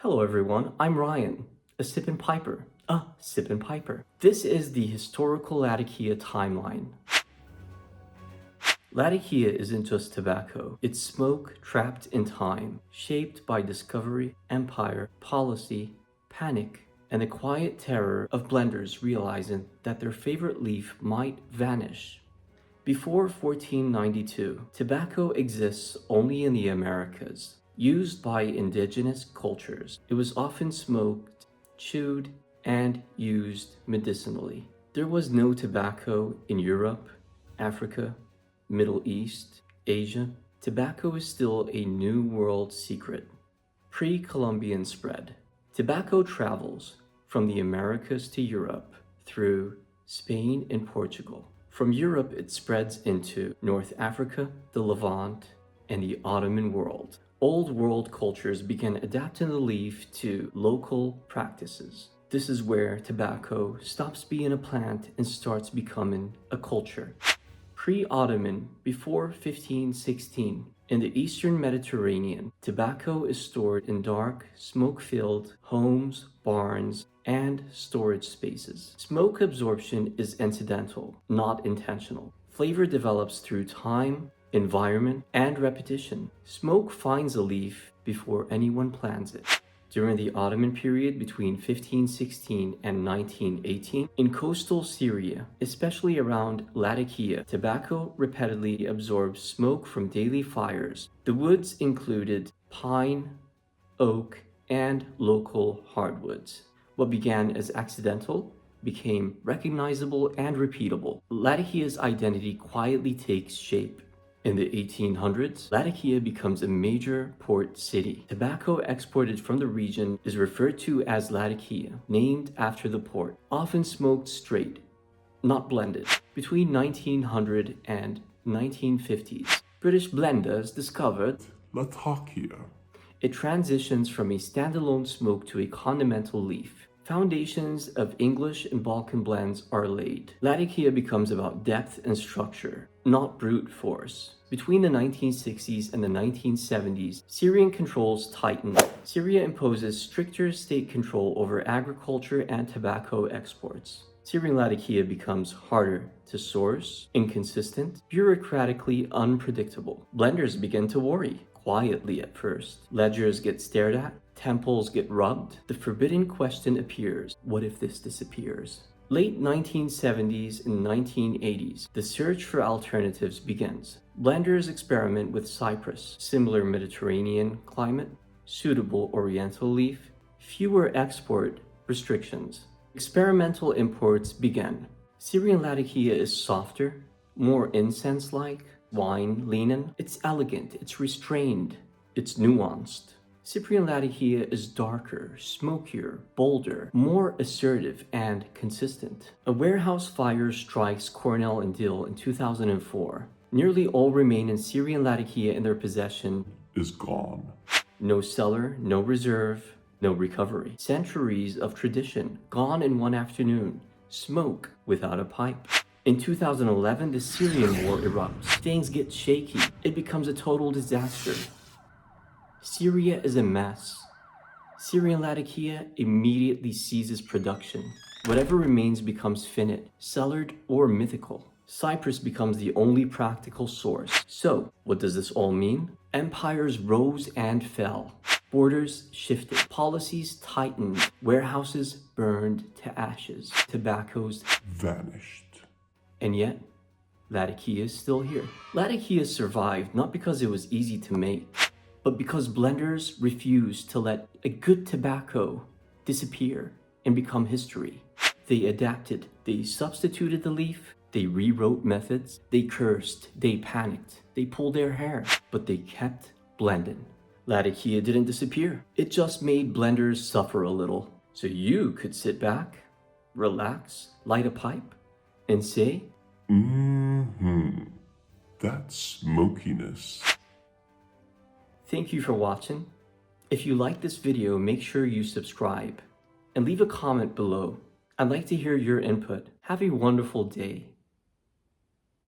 Hello everyone, I'm Ryan, a sip and piper. This is the historical Latakia timeline. Latakia isn't just tobacco, it's smoke trapped in time, shaped by discovery, empire, policy, panic, and the quiet terror of blenders realizing that their favorite leaf might vanish. Before 1492, tobacco exists only in the Americas. Used by indigenous cultures, it was often smoked, chewed, and used medicinally. There was no tobacco in Europe, Africa, Middle East, Asia. Tobacco is still a New World secret. Pre-Columbian spread. Tobacco travels from the Americas to Europe through Spain and Portugal. From Europe, it spreads into North Africa, the Levant, and the Ottoman world. Old world cultures began adapting the leaf to local practices. This is where tobacco stops being a plant and starts becoming a culture. Pre-Ottoman, before 1516, in the Eastern Mediterranean, tobacco is stored in dark, smoke-filled homes, barns, and storage spaces. Smoke absorption is incidental, not intentional. Flavor develops through time, environment, and repetition. Smoke finds a leaf before anyone plants it. During the Ottoman period between 1516 and 1918, in coastal Syria, especially around Latakia, tobacco repeatedly absorbed smoke from daily fires. The woods included pine, oak, and local hardwoods. What began as accidental became recognizable and repeatable. Latakia's identity quietly takes shape. In the 1800s, Latakia becomes a major port city. Tobacco exported from the region is referred to as Latakia, named after the port, often smoked straight, not blended. Between 1900 and 1950s, British blenders discovered Latakia. It transitions from a standalone smoke to a condimental leaf. Foundations of English and Balkan blends are laid. Latakia becomes about depth and structure, not brute force. Between the 1960s and the 1970s, Syrian controls tightened. Syria imposes stricter state control over agriculture and tobacco exports. Syrian Latakia becomes harder to source, inconsistent, bureaucratically unpredictable. Blenders begin to worry. Quietly at first. Ledgers get stared at, temples get rubbed. The forbidden question appears, what if this disappears? Late 1970s and 1980s, the search for alternatives begins. Blenders experiment with cypress, similar Mediterranean climate, suitable oriental leaf, fewer export restrictions. Experimental imports begin. Syrian Latakia is softer, more incense-like, wine leaning. It's elegant, it's restrained, it's nuanced. Cyprian Latakia is darker, smokier, bolder, more assertive and consistent. A warehouse fire strikes Cornell and Diehl in 2004. Nearly all remaining Syrian Latakia in their possession Is gone. No cellar, no reserve, no recovery. Centuries of tradition gone in one afternoon. Smoke without a pipe. In 2011, the Syrian war erupts. Things get shaky. It becomes a total disaster. Syria is a mess. Syrian Latakia immediately ceases production. Whatever remains becomes finite, cellared, or mythical. Cyprus becomes the only practical source. So, what does this all mean? Empires rose and fell. Borders shifted. Policies tightened. Warehouses burned to ashes. Tobaccos Vanished. And yet, Latakia is still here. Latakia survived not because it was easy to make, but because blenders refused to let a good tobacco disappear and become history. They adapted, they substituted the leaf, they rewrote methods, they cursed, they panicked, they pulled their hair, but they kept blending. Latakia didn't disappear. It just made blenders suffer a little. So you could sit back, relax, light a pipe, and say, That smokiness. Thank you for watching. If you like this video, make sure you subscribe and leave a comment below. I'd like to hear your input. Have a wonderful day.